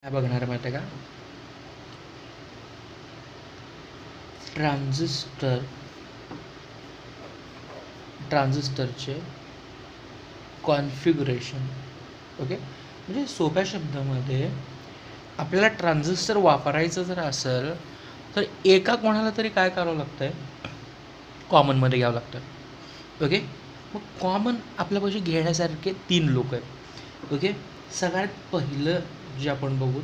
काय बघणार आहे माहिती आहे का? ट्रान्झिस्टरचे कॉन्फिगरेशन. ओके, म्हणजे सोप्या शब्दामध्ये आपल्याला ट्रान्झिस्टर वापरायचं जर असेल तर एका कोणाला तरी काय करावं लागतं आहे, कॉमनमध्ये घ्यावं लागतं. ओके, मग कॉमन आपल्यापाशी घेण्यासारखे 3 लोक आहेत. ओके, सगळ्यात पहिलं जे आपण बघू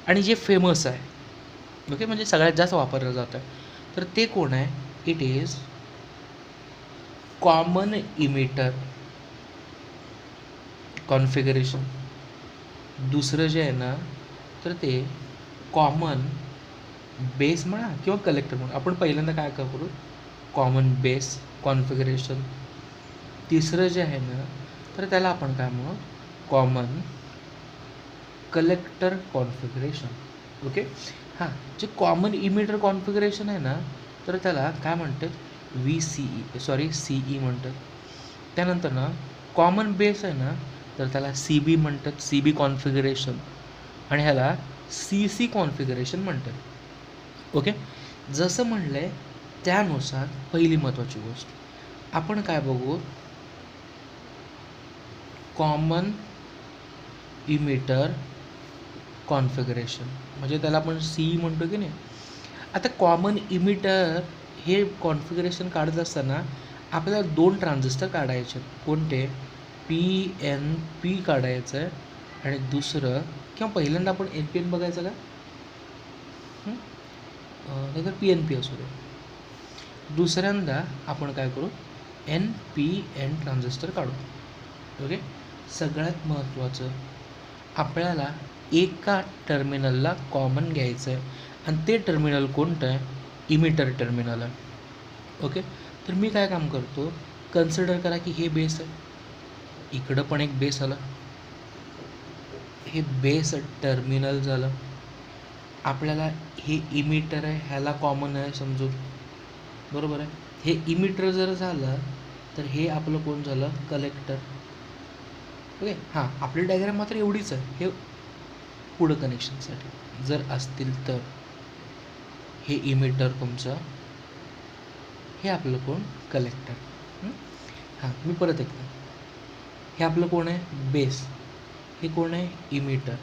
आणि जे फेमस आहे, ओके, म्हणजे सगळ्यात जास्त वापरलं जातं तर ते कोण आहे? It is common emitter configuration. दुसरं जे आहे ना तर ते कॉमन बेस म्हणा किंवा कलेक्टर म्हणा. आपण पहिल्यांदा काय करू? Common base configuration. तिसरं जे आहे ना तर त्याला आपण काय म्हणू? Common collector configuration. ओके, हां, जे कॉमन इमिटर कॉन्फिगरेशन आहे ना तर त्याला काय म्हणतात? CE म्हणतात. त्यानंतर ना कॉमन बेस आहे ना तर त्याला CB म्हणतात, CB कॉन्फिगरेशन, आणि ह्याला CC कॉन्फिगरेशन म्हणतात. ओके, जसं म्हणलं आहे त्यानुसार पहिली महत्त्वाची गोष्ट आपण काय बघू? कॉमन इमिटर कॉन्फिगरेशन, म्हणजे त्याला आपण CE म्हणतो की नाही. आता कॉमन इमिटर हे कॉन्फिगरेशन काढत असताना आपल्याला 2 ट्रान्झिस्टर काढायचे. कोणते? PNP काढायचं आहे आणि दुसरं, किंवा पहिल्यांदा आपण NPN बघायचं का? नाहीतर PNP असू दे. दुसऱ्यांदा आपण काय करू? NPN ट्रान्झिस्टर काढू. ओके, सगळ्यात महत्त्वाचं आपल्याला एका टर्मिनलला कॉमन घ्यायचं आहे आणि ते टर्मिनल कोणतं आहे? इमिटर टर्मिनल आहे. ओके, तर मी काय काम करतो? कन्सिडर करा की हे बेस आहे, इकडं पण एक बेस आलं, हे बेस टर्मिनल झालं. आपल्याला हे इमिटर आहे, ह्याला कॉमन आहे समजून, बरोबर आहे. हे इमिटर जर झालं तर हे आपलं कोण झालं? कलेक्टर. ओके, हां, आपली डायग्राम मात्र एवढीच आहे. हे पुढं कनेक्शनसाठी जर असतील तर हे इमिटर तुमचं, हे आपलं कोण? कलेक्टर. हां, मी परत एकदा, हे आपलं कोण आहे? बेस. हे कोण आहे? इमिटर.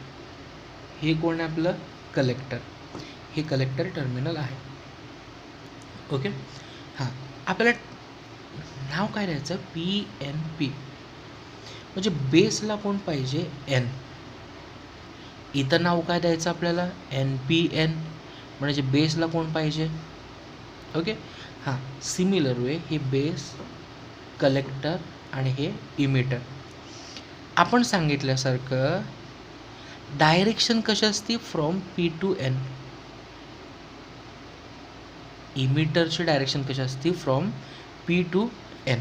हे कोण आहे? आपलं कलेक्टर. हे कलेक्टर टर्मिनल आहे. ओके, हां, आपल्याला नाव काय द्यायचं? PNP. म्हणजे बेसला कोण पाहिजे? N. इथं नाव काय द्यायचं आपल्याला? NPN. म्हणजे बेसला कोण पाहिजे? ओके, हां, सिमिलर वे हे बेस, कलेक्टर आणि हे इमिटर. आपण सांगितल्यासारखं डायरेक्शन कशी असते? From P to N. इमिटरची डायरेक्शन कशी असते? From P to N.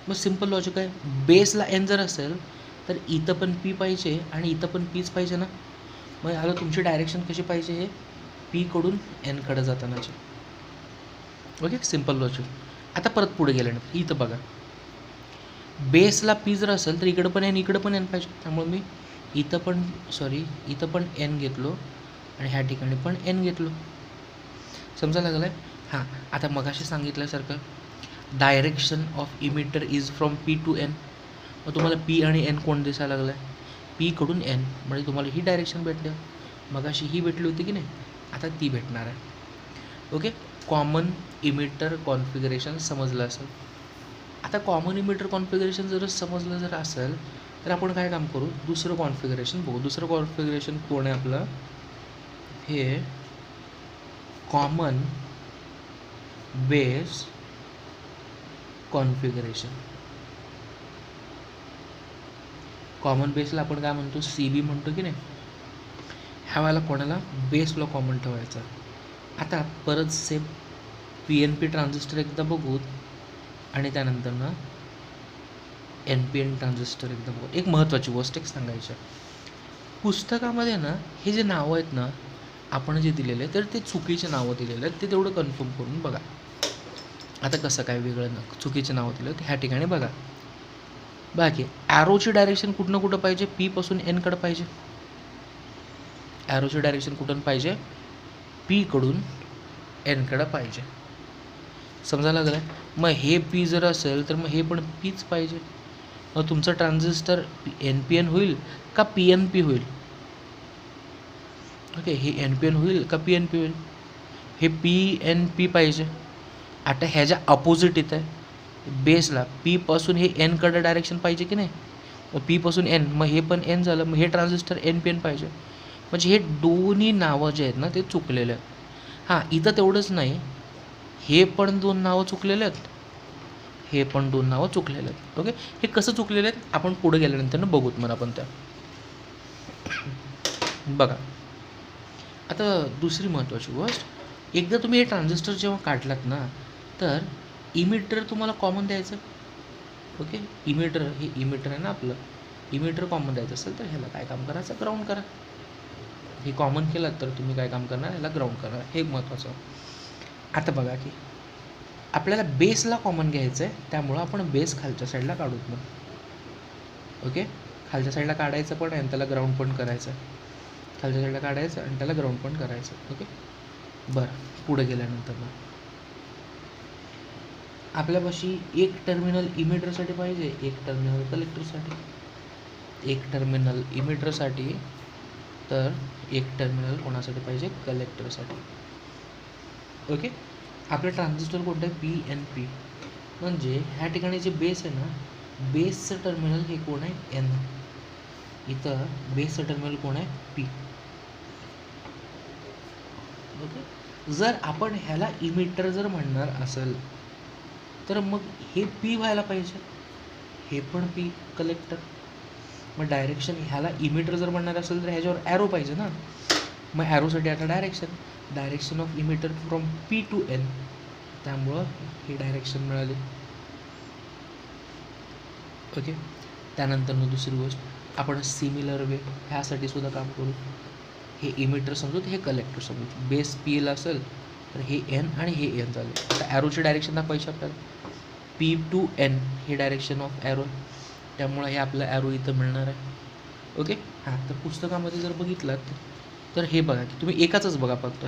मग सिम्पल लॉजिक आहे, बेसला N जर असेल तर इथं पण P पाहिजे आणि इथं पण Pच पाहिजे ना. मग आता तुमची डायरेक्शन कशी पाहिजे? हे P कडून N कडे जातानाची. Okay, simple logic. आता परत पुढे गेल्यानंतर इथं बघा, बेसला P जर असेल तर इकडं पण N, इकडं पण N पाहिजे. त्यामुळे मी इथं पण N घेतलो आणि ह्या ठिकाणी पण N घेतलो. समजायला लागलं आहे? हां, आता मगाशी सांगितल्यासारखं direction of emitter is from P to N. मग तुम्हाला P आणि N कोण दिसायला लागलं आहे? P कडून N, म्हणजे तुम्हाला ही डायरेक्शन भेटली. मगाशी ही भेटली होती की नाही, आता ती भेटणार आहे. ओके, कॉमन इमिटर कॉन्फिगरेशन समजलं असेल. आता कॉमन इमिटर कॉन्फिगरेशन जर समजलं असेल तर आपण काय काम करू? दुसरं कॉन्फिगरेशन बघू. दुसरं कॉन्फिगरेशन कोण आहे आपलं? हे कॉमन बेस कॉन्फिगरेशन. कॉमन बेसला आपण काय म्हणतो? CB म्हणतो की नाही. ह्या वेळेला कोणाला? बेसला कॉमन ठेवायचा. आता परत सेम PNP ट्रान्झिस्टर एकदा बघू आणि त्यानंतर ना NPN ट्रान्झिस्टर एकदा बघू. एक महत्त्वाची गोष्ट एक सांगायची, पुस्तकामध्ये ना हे जे नावं आहेत ना आपण जे दिलेले तर ते चुकीचे नावं दिलेले आहेत, ते तेवढं कन्फर्म करून बघा. आता कसं काय वेगळं ना चुकीचे नावं दिलं तर ह्या ठिकाणी बघा. बाकी ॲरोची डायरेक्शन कुठं पाहिजे? P पासून N कडे पाहिजे. ॲरोची डायरेक्शन कुठून पाहिजे, पी कडून एनकडं पाहिजे. समजायला लागलं आहे. मग हे पी जर असेल तर मग हे पण पीच पाहिजे. मग तुमचं ट्रान्झिस्टर एन पी एन होईल का पी एन पी होईल. ओके, हे एन पी एन होईल का पी एन पी होईल. हे पी एन पी पाहिजे. आता ह्याच्या अपोजिट येत आहे बेसला, पीपासून हे एनकडं डायरेक्शन पाहिजे की नाही. मग पीपासून एन, मग हे पण एन झालं. मग हे ट्रान्झिस्टर एन पी एन पाहिजे. म्हणजे हे दोन्ही नावं जे आहेत ना ते चुकलेले आहेत. हां, इथं तेवढंच नाही, हे पण 2 नावं चुकलेले आहेत, हे पण 2 नावं चुकलेले आहेत. ओके, हे कसं चुकलेले आहेत आपण पुढे गेल्यानंतर बघूत मला आपण त्या. बघा आता दुसरी महत्त्वाची गोष्ट, एकदा तुम्ही हे ट्रान्झिस्टर जेव्हा काढलात ना तर इमिटर तुम्हाला कॉमन द्यायचं. ओके, इमिटर, हे इमिटर आहे ना आपलं, इमिटर कॉमन द्यायचं असेल तर ह्याला काय काम करायचं, ग्राउंड करा. हे कॉमन केलं तर तुम्ही काय काम करणार, ह्याला ग्राउंड करा. हे महत्त्वाचं. आता बघा की आपल्याला बेसला कॉमन घ्यायचं आहे, त्यामुळं आपण बेस खालच्या साईडला काढूत मग. ओके, खालच्या साईडला काढायचं पण आणि त्याला ग्राउंड पण करायचं. खालच्या साईडला काढायचं आणि त्याला ग्राउंड पण करायचं. ओके, बरं, पुढे गेल्यानंतर मग आपल्यापाशी एक टर्मिनल इमिटरसाठी पाहिजे, एक टर्मिनल कलेक्टरसाठी. एक टर्मिनल इमिटरसाठी तर एक टर्मिनल कोणासाठी पाहिजे, कलेक्टरसाठी. ओके, आपलं ट्रान्झिस्टर कोणतं आहे, पी एन पी. म्हणजे ह्या ठिकाणी जे बेस आहे ना, बेसचं टर्मिनल हे कोण आहे, एन. इथं बेसचं टर्मिनल कोण आहे, पी. ओके, जर आपण ह्याला इमिटर जर म्हणणार असेल तर मग हे पी व्हायला पाहिजे, हे पण पी कलेक्टर. मग डायरेक्शन ह्याला इमिटर जर म्हणणार असेल तर ह्याच्यावर ॲरो पाहिजे ना. मग ॲरोसाठी आता direction of emitter from P to N, त्यामुळं ही डायरेक्शन मिळाली. ओके, त्यानंतर मग दुसरी गोष्ट, आपण सिमिलर वे ह्यासाठी सुद्धा काम करू. हे इमिटर समजू, हे कलेक्टर समजू. बेस पीला असेल तर हे एन आणि हे एन झाले. आता ॲरोची डायरेक्शन दाखवायची आपल्याला, पी टू एन हे डायरेक्शन ऑफ ॲरो, त्यामुळं हे आपलं ॲरो इथं मिळणार आहे. ओके, हां, तर पुस्तकामध्ये जर बघितलात तर हे बघा की तुम्ही एकाचंच बघा फक्त,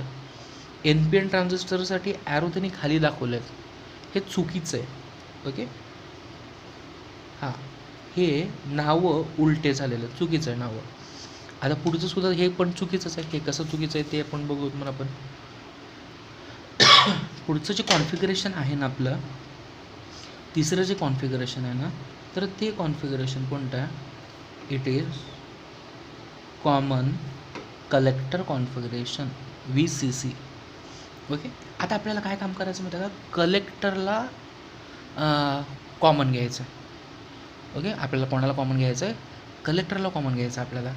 एन पी एन ट्रान्झिस्टरसाठी ॲरो त्यांनी खाली दाखवले आहेत, हे चुकीचं आहे. ओके, हां, हे नावं उलटे झालेलं, चुकीचं आहे नावं. आता पुढचं सुद्धा हे पण चुकीचंच आहे. हे कसं चुकीचं आहे ते आपण बघू. मग आपण पुढचं जे कॉन्फिगरेशन आहे ना आपलं, तिसरं जे कॉन्फिगरेशन आहे ना, तर ते कॉन्फिगरेशन कोणतं आहे, it is common collector configuration, VCC. Okay, आता आपल्याला काय काम करायचं माहिती आहे का, कलेक्टरला कॉमन घ्यायचं. ओके, आपल्याला कोणाला कॉमन घ्यायचं आहे, कलेक्टरला कॉमन घ्यायचं आपल्याला.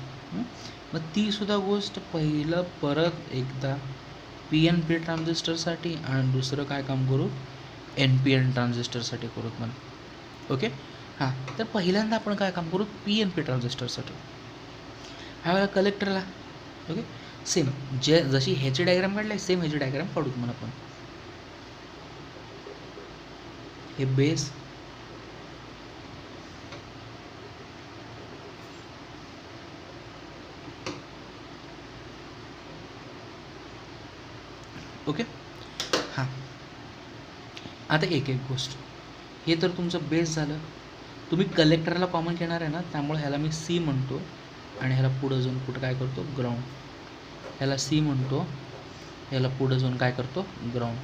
मग ती सुद्धा गोष्ट पहिलं परत एकदा पी एन पी ट्रान्झिस्टरसाठी आणि दुसरं काय काम करू, एन पी एन ट्रान्झिस्टरसाठी करू मला. ओके, हां, तर पहिल्यांदा आपण काय काम करू, पी एन पी ट्रान्झिस्टरसाठी. ह्या वेळेला कलेक्टरला ओके सेम जशी ह्याची डायग्राम काढली सेम ह्याची डायग्राम काढू तुम्हाला आपण. हे बेस, ओके, हां. आता एक एक गोष्ट, हे तर तुमचं बेस झालं. तुम्ही कलेक्टरला कॉमन घेणार आहे ना, त्यामुळे ह्याला मी सी म्हणतो आणि ह्याला पुढं जाऊन कुठं काय करतो, ग्राउंड. ह्याला सी म्हणतो, ह्याला पुढं जाऊन काय करतो, ग्राउंड.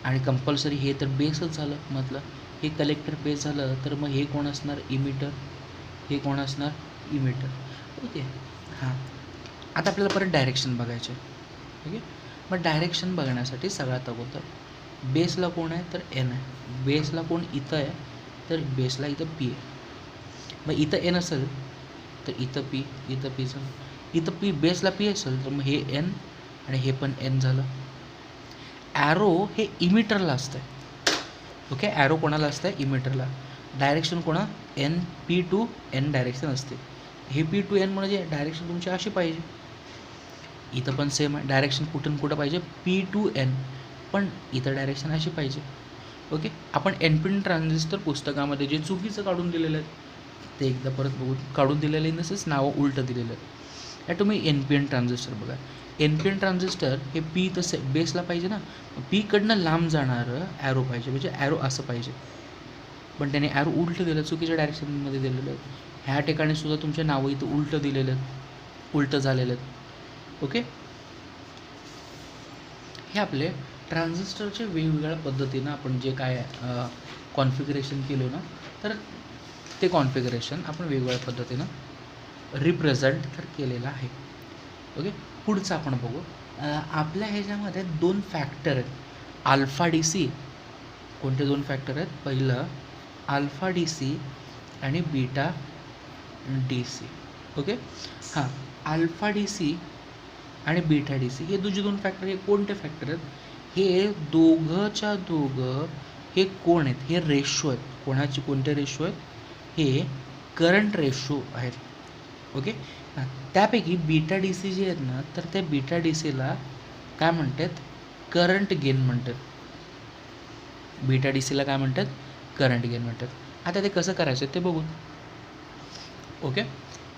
आणि कंपल्सरी हे तर बेसच झालं, मतलब हे कलेक्टर बेस झालं तर मग हे कोण असणार, इमिटर. हे कोण असणार, इमिटर. ओके, हां. आता आपल्याला परत डायरेक्शन बघायचे. ओके, मग डायरेक्शन बघण्यासाठी सगळ्यात अगोदर बेसला कोण आहे तर एन आहे. बेसला कोण इथं आहे तर बेसला इथं पी आहे. मग इथं एन असेल तर इथं पी, इथं पी झालं. इथं पी बेसला पी असेल तर मग हे एन आणि हे पण एन झालं. ॲरो हे इमिटरला असतं आहे. ओके, ॲरो कोणाला असतं आहे, इमिटरला. डायरेक्शन कोणा, N P to N direction असते. हे पी टू एन म्हणजे डायरेक्शन तुमची अशी पाहिजे. इथं पण सेम आहे, डायरेक्शन कुठून कुठं पाहिजे, पी टू एन, पण इथं डायरेक्शन अशी पाहिजे. ओके, आपण एन पी एन ट्रान्झिस्टर पुस्तकामध्ये जे चुकीचं काढून दिलेलं आहे ते एकदा परत बघू. काढून दिलेलं आहे नसेच नावं उलटं दिलेलं आहे. या तुम्ही एन पी एन ट्रान्झिस्टर बघा. एन पी एन ट्रान्झिस्टर हे पी तर बेसला पाहिजे ना, पीकडनं लांब जाणारं ॲरो पाहिजे, म्हणजे ॲरो असं पाहिजे. पण त्याने ॲरो उलटं दिलं, चुकीच्या डायरेक्शनमध्ये दिलेलं आहे. ह्या ठिकाणी सुद्धा तुमचे नावं इथं उलटं दिलेलं आहेत, उलटं झालेलं आहेत. ओके, हे आपले ट्रान्झिस्टरचे वेगवेगळ्या पद्धतीनं आपण जे काय कॉन्फिगरेशन केलं ना, तर ते कॉन्फिगरेशन आपण वेगवेगळ्या पद्धतीनं रिप्रेझेंट तर केलेलं आहे. ओके, पुढचं आपण बघू. आपल्या ह्याच्यामध्ये 2 फॅक्टर आहेत, अल्फा डी सी. कोणते 2 फॅक्टर आहेत? पहिलं अल्फा डी सी आणि बीटा डी सी. ओके, हां, अल्फा डी सी आणि बीटा डी सी हे दुसरे 2 फॅक्टर. हे कोणते फॅक्टर आहेत? हे दोघंच्या दोघं हे कोण आहेत? हे रेशो आहेत. कोणाचे कोणते रेशो आहेत? हे करंट रेशो आहेत. ओके, त्यापैकी बीटा डी सी जे आहेत ना, तर त्या बीटा डी सीला काय म्हणतात? करंट गेन म्हणतात. बीटा डी सीला काय म्हणतात? करंट गेन म्हणतात. आता ते कसं करायचं ते बघू. ओके,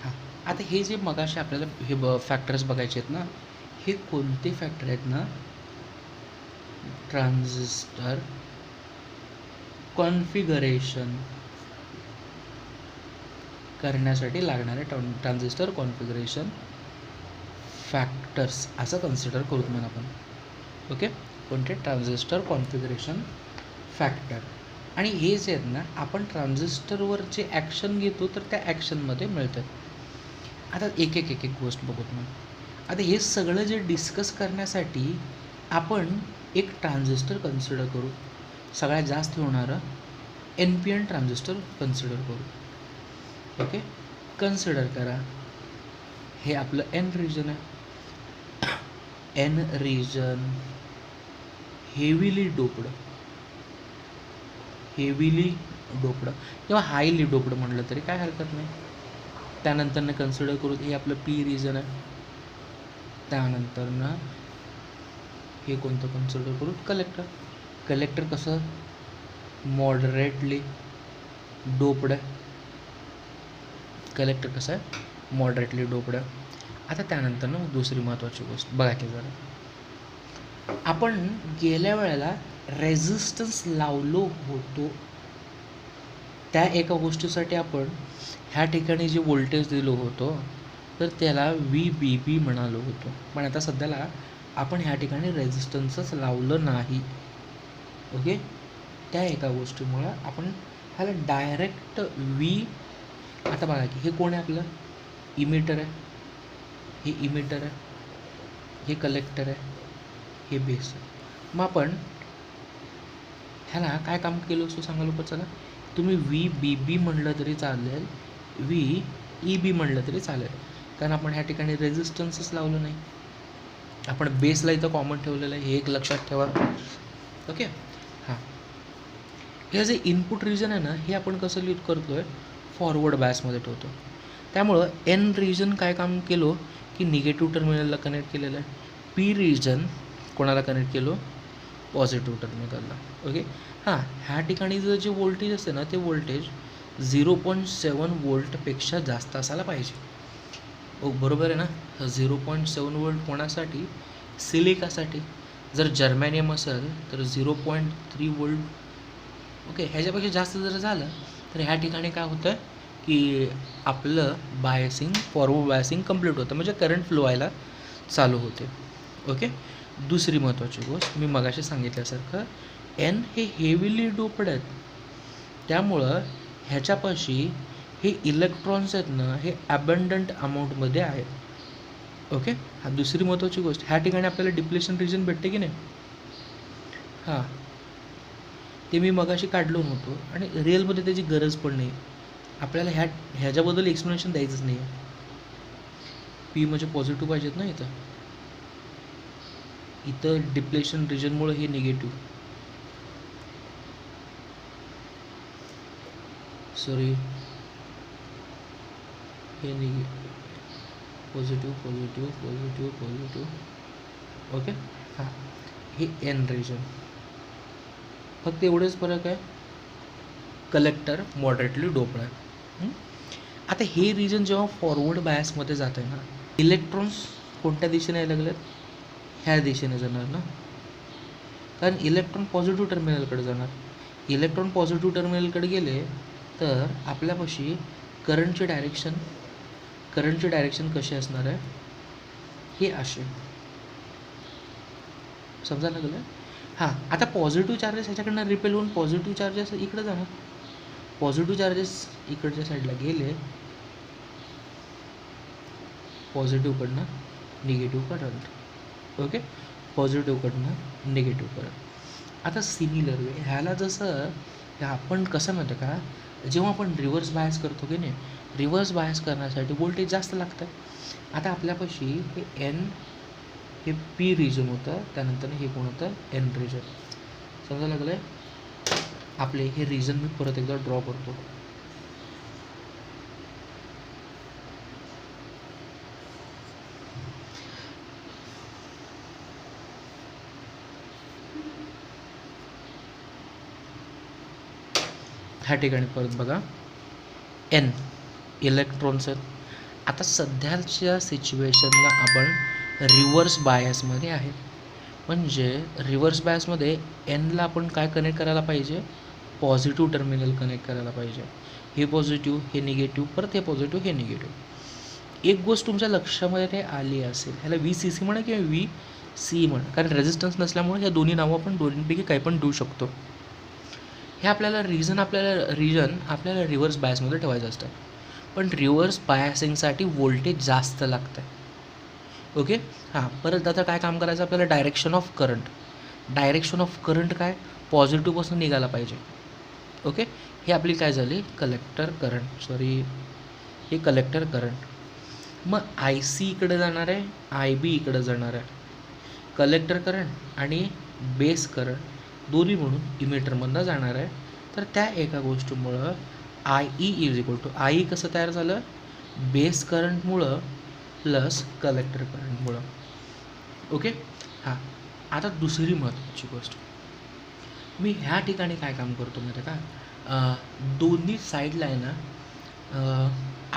हां, आता हे जे मगाशी आपल्याला हे फॅक्टर्स बघायचे आहेत ना, हे कोणते फॅक्टर आहेत ना? ट्रान्झिस्टर कॉन्फिगरेशन करण्यासाठी लागणारे ट्रान्झिस्टर कॉन्फिगरेशन फॅक्टर्स असं कन्सिडर करू म्हणून आपण. ओके, कोणते? Transistor configuration factor. आणि हे जे आहेत ना, आपण ट्रान्झिस्टरवर जे ॲक्शन घेतो तर त्या ॲक्शनमध्ये मिळतात. आता एक एक गोष्ट बघूत मग. आता हे सगळं जे डिस्कस करण्यासाठी आपण एक ट्रान्झिस्टर कन्सिडर करू. सगळ्यात जास्त होणारं N P N transistor consider करू. ओके, कन्सिडर करा. हे आपलं एन रिजन आहे. एन रिजन हेवीली डोप्ड किंवा हायली डोप्ड म्हटलं तरी काय हरकत नाही. त्यानंतरनं कन्सिडर करू हे आपलं पी रिजन आहे. त्यानंतरनं हे कोणतं कन्सिडर करू? कलेक्टर. कलेक्टर कसं? मॉडरेटली डोप्ड आहे. कलेक्टर कसं आहे? मॉडरेटली डोप्ड आहे. आता त्यानंतरनं दुसरी महत्त्वाची गोष्ट बघा की जरा, आपण गेल्या वेळेला रेझिस्टन्स लावलो होतो, त्या एका गोष्टीसाठी आपण ह्या ठिकाणी जे व्होल्टेज दिलो होतो तर त्याला व्ही बी बी म्हणालो होतो. पण आता सध्याला आपण ह्या ठिकाणी रेझिस्टन्सच लावलं नाही. ओके, त्या एका गोष्टीमुळं आपण ह्याला डायरेक्ट व्ही. आता बघा की हे कोण आहे? आपलं इमिटर आहे. हे इमिटर आहे, हे कलेक्टर आहे, हे बेस आहे. मग आपण ह्याला काय काम केलं असं सांगा लोक. चला, तुम्ही व्ही बी बी म्हणलं तरी चालेल, व्ही ई बी म्हणलं तरी चालेल, कारण आपण ह्या ठिकाणी रेझिस्टन्सच लावलं नाही. आपण बेसला इथं कॉमन ठेवलेलं आहे, हे एक लक्षात ठेवा. ओके, हां, हे जे इनपुट रिजन आहे ना, हे आपण कसं लीड करतो आहे? फॉरवर्ड बायसमध्ये ठेवतो. त्यामुळं एन रिजन काय काम केलो की निगेटिव्ह टर्मिनलला कनेक्ट केलेलं आहे. पी रिजन कोणाला कनेक्ट केलो? पॉझिटिव्ह टर्मिनलला. ओके, हां, ह्या ठिकाणी जर जे व्होल्टेज असते ना, ते व्होल्टेज 0.7 वोल्टपेक्षा जास्त असायला पाहिजे. बरोबर आहे ना? 0.7 वोल्ट कोणासाठी? सिलिकासाठी. जर जर्मॅनियम असेल तर 0.3 वोल्ट. ओके, ह्याच्यापेक्षा जास्त जर झालं तर ह्या ठिकाणी काय होतं की आपलं बायसिंग, फॉरवर्ड बायसिंग कंप्लीट होतं, म्हणजे करंट फ्लो व्हायला चालू होते. ओके, दुसरी महत्त्वाची गोष्ट मी मगाशी सांगितल्यासारखं एन हे हेवीली डोप्ड आहेत, त्यामुळं ह्याच्यापाशी हे इलेक्ट्रॉन्स आहेत ना, हे अबंडंट अमाऊंटमध्ये आहेत. ओके, हा दुसरी महत्त्वाची गोष्ट. ह्या ठिकाणी आपल्याला डिप्लेशन रिजन भेटते की नाही? हां, ते मी मगाशी काढलो नव्हतो आणि रिअलमध्ये त्याची गरज पण नाही. आपल्याला ह्याच्याबद्दल एक्सप्लेनेशन द्यायचंच नाही आहे. पी म्हणजे पॉझिटिव्ह पाहिजेत ना. इथं डिप्लेशन रिजनमुळे हे निगेटिव्ह, सॉरी, हे positive positive positive positive. Okay, हां, हे एन रिजन. फक्त एवढंच फरक आहे, कलेक्टर मॉडरेटली डोप्ड आहे. आता हे रिजन जेव्हा फॉरवर्ड बायसमध्ये जातं आहे ना, इलेक्ट्रॉन्स कोणत्या दिशेने यायला लागल्यात? ह्या दिशेने जाणार ना, कारण इलेक्ट्रॉन पॉझिटिव्ह टर्मिनलकडे जाणार. इलेक्ट्रॉन पॉझिटिव्ह टर्मिनलकडे गेले तर आपल्यापाशी करंटची डायरेक्शन कशी असणार आहे? हे असे समजायला लागलं. हां, आता पॉझिटिव्ह चार्जेस ह्याच्याकडनं रिपेल होऊन पॉझिटिव्ह चार्जेस इकडे जाणार. पॉझिटिव्ह चार्जेस इकडच्या साईडला गेले, पॉझिटिव्हकडनं निगेटिव्ह करंट. ओके, पॉझिटिव्हकडनं निगेटिव्ह करंट. आता सिमिलर वे ह्याला जसं आपण कसं म्हणतो का, जेव्हा आपण रिव्हर्स बायस करतो की नाही, रिव्हर्स बायस करण्यासाठी व्होल्टेज जास्त लागतं. आता आपल्यापाशी हे एन, हे पी रिजन होतं, त्यानंतर हे कोण होतं? N region. समजायला लागलं आहे? आपले हे रिजन मी परत एकदा ड्रॉ करतो. ह्या ठिकाणी परत बघा, एन इलेक्ट्रॉन्स आहेत. आता सध्याच्या सिच्युएशनला आपण रिव्हर्स बायसमध्ये आहे. म्हणजे रिव्हर्स बायसमध्ये एनला आपण काय कनेक्ट करायला पाहिजे? पॉझिटिव्ह टर्मिनल कनेक्ट करायला पाहिजे. हे पॉझिटिव्ह, हे निगेटिव्ह, परत हे पॉझिटिव्ह, हे निगेटिव्ह. एक गोष्ट तुमच्या लक्षामध्ये आली असेल, ह्याला VCC म्हणा किंवा VC म्हणा, कारण रेझिस्टन्स नसल्यामुळे ह्या दोन्ही नावं आपण दोन्हीपैकी काही पण देऊ शकतो. हे आपल्याला रिजन आपल्याला रिव्हर्स बायसमध्ये ठेवायचं असतं. पण रिव्हर्स बायसिंगसाठी व्होल्टेज जास्त लागतं. ओके, हां, परत आता काय काम करायचं आपल्याला? डायरेक्शन ऑफ करंट काय? पॉझिटिव्हपासून निघायला पाहिजे. ओके, हे आपली काय झाली? Collector current. मग IC इकडे जाणार आहे, IB इकडे जाणार आहे. कलेक्टर करंट आणि बेस करंट दोन्ही म्हणून इमिटरमधनं जाणार आहे. तर त्या एका गोष्टीमुळं IE कसं तयार झालं? बेस करंटमुळं प्लस कलेक्टर करंटमुळं. ओके, हां, आता दुसरी महत्त्वाची गोष्ट, मी ह्या ठिकाणी काय काम करतो माहिती का? दोन्ही साईडला आहे ना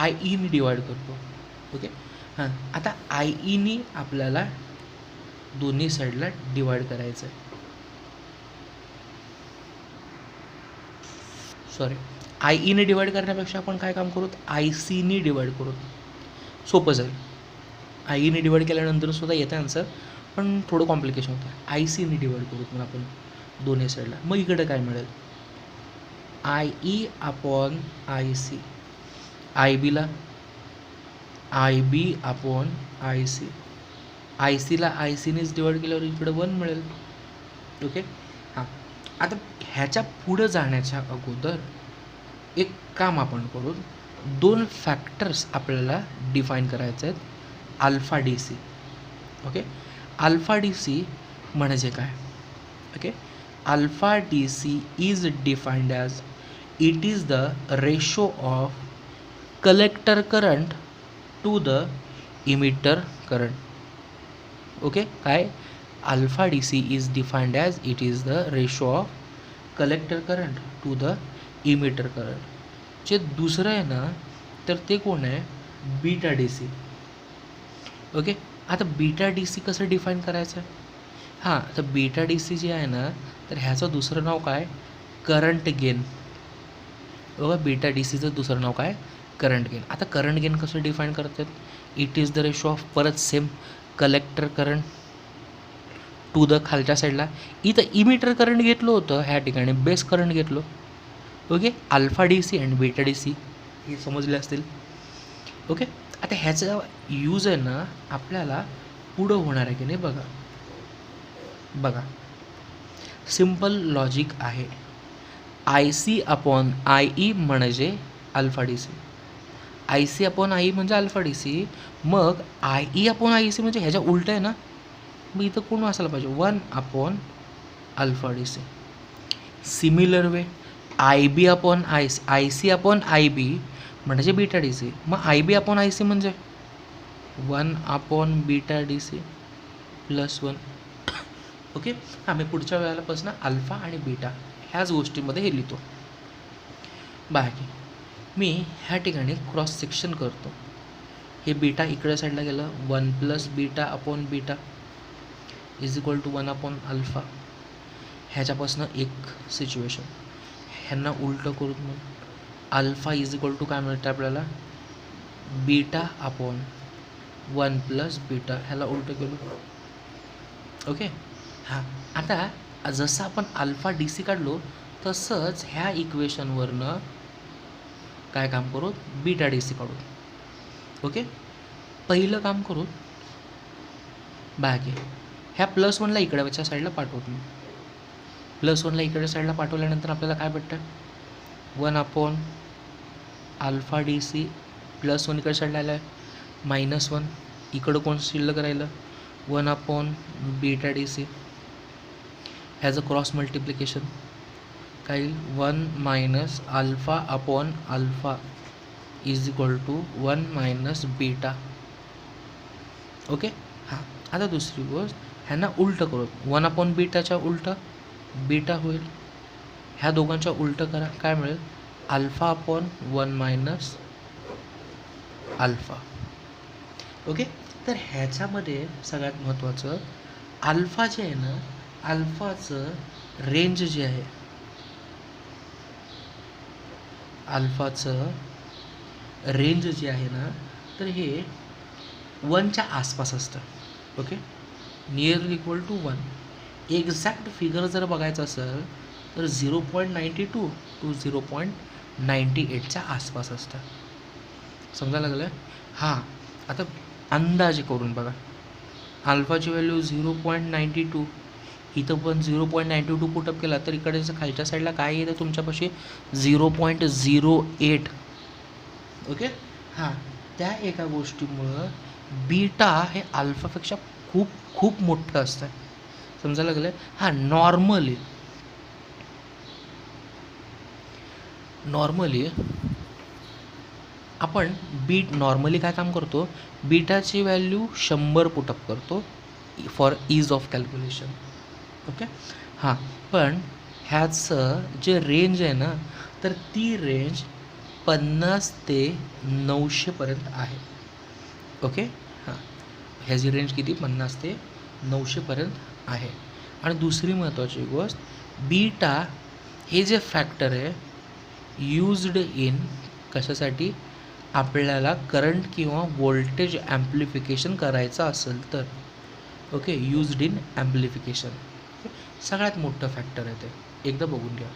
IEनी डिवाईड करतो. ओके, हां, आता IEनी आपल्याला दोन्ही साईडला डिवाईड करायचं आहे. IEने डिवाईड करण्यापेक्षा आपण काय काम करू? ICनी डिवाईड करू. सोपं जाईल. IEने डिवाईड केल्यानंतर सुद्धा येतं आन्सर, पण थोडं कॉम्प्लिकेशन होतं. ICनी डिवाईड करू मग आपण दोन्ही साईडला. मग इकडे काय मिळेल? IE upon IC. IBला IB अपॉन IC. ICला ICनेच डिवाईड केल्यावर इकडे 1 मिळेल. ओके, हां, आता ह्याच्या पुढं जाण्याच्या अगोदर एक काम आपण करू. 2 फॅक्टर्स आपल्याला डिफाईन करायचे आहेत. Alpha DC. Okay, alpha DC म्हणजे काय? Okay, alpha DC is defined as it is the ratio of collector current to the emitter current. Okay, काय? Alpha DC is defined as it is the ratio of collector current to the emitter current. जे दुसरं आहे ना, तर ते कोण आहे? Beta DC. Okay, आता बीटा DC कसं डिफाईन करायचं? हां, तर बीटा DC जे आहे ना, तर ह्याचं दुसरं नाव काय? Current gain. बघा, बीटा DCचं दुसरं नाव काय? Current gain. आता करंट गेन कसं डिफाईन करतात? It is the ratio of, परत same, collector current to the खालच्या साईडला. इथं इमिटर करंट घेतलं होतं, ह्या ठिकाणी बेस करंट घेतलो. ओके, अल्फा DC आणि बीटा DC हे समजले असतील. ओके, आता ह्याचा यूज आहे ना आपल्याला पुढं होणार आहे की नाही? बघा, सिम्पल लॉजिक आहे. IC अपॉन IE म्हणजे alpha DC. IC upon IE म्हणजे अल्फा DC. मग IE अपॉन IC म्हणजे ह्याच्या उलटं आहे ना, मग इथं कोण असायला पाहिजे? 1 upon alpha DC. Similar way IB upon IC upon IB म्हणजे बीटा DC. मग IB अपॉन IC म्हणजे 1 upon beta DC plus 1. Okay, हां, मी पुढच्या वेळेलापासून अल्फा आणि बीटा ह्याच गोष्टीमध्ये हे लिहितो. बाकी मी ह्या ठिकाणी क्रॉस सेक्शन करतो. हे बीटा इकडे साईडला गेलं, 1 plus beta upon beta is equal to 1 upon alpha. ह्याच्यापासून एक सिच्युएशन ह्यांना उलटं करून मग अल्फा इज इक्वल टू काय मिळतं आपल्याला, बीटा अपॉन 1 प्लस बीटा. ह्याला उलटं केलं. ओके. हां, आता जसं आपण अल्फा डी सी काढलो तसंच ह्या इक्वेशनवरनं काय काम करू, बीटा डी सी काढू. ओके. पहिलं काम करू, बाकी ह्या +1ला इकडच्या साईडला पाठवतो मी. +1ला इकडच्या साईडला पाठवल्यानंतर आपल्याला काय भेटतं, 1 अपॉन अल्फा डी सी. +1 इकडे साईडला आलं आहे, -1 इकडं कोण शिल्लक राहिलं, 1 अपॉन बीटा डी सी. ह्याचं क्रॉस मल्टिप्लिकेशन काय येईल, 1 minus alpha upon alpha is equal to 1 minus beta. Okay. हां, आता दुसरी गोष्ट, ह्यांना उलटं करू. 1 अपॉन बीटाच्या उलटं बीटा होईल. ह्या दोघांच्या उलटं करा, काय मिळेल, alpha upon 1 minus alpha. Okay. तर ह्याच्यामध्ये सगळ्यात महत्त्वाचं, अल्फा जे आहे ना, अल्फाचं रेंज जे आहे, अल्फाचं रेंज जे आहे ना, तर हे 1च्या आसपास असतं. Okay. Near equal to 1. Exact figure जर बघायचं असेल तर 0.92 टू 0.98च्या आसपास असतं. समजायला लागलं. हां, आता अंदाजे करून बघा, अल्फाची व्हॅल्यू 0.92, इथं पण 0.92 पुटअप केला तर इकडच्या खालच्या साईडला काय येतं तुमच्यापाशी, 0.08. ओके. हां, त्या एका गोष्टीमुळं बीटा हे अल्फापेक्षा खूप खूप मोठं असतं. समजायला लागलं. हां, नॉर्मली आपण नॉर्मली काय काम करतो, बीटाची व्हॅल्यू 100 पुटअप करतो for ease of calculation. Okay. हां, पण ह्याचं जे रेंज आहे ना, तर ती रेंज 50 ते 900पर्यंत आहे. ओके. हां, ह्याची रेंज किती, 50 ते 900पर्यंत आहे. आणि दुसरी महत्त्वाची गोष्ट, बीटा हे जे फॅक्टर आहे यूज्ड इन कशासाठी, आपल्याला करंट किंवा व्होल्टेज ॲम्प्लिफिकेशन करायचं असेल तर. ओके. यूज्ड इन ॲम्प्लिफिकेशन सगळ्यात मोठं फॅक्टर आहे ते, एकदा बघून घ्या.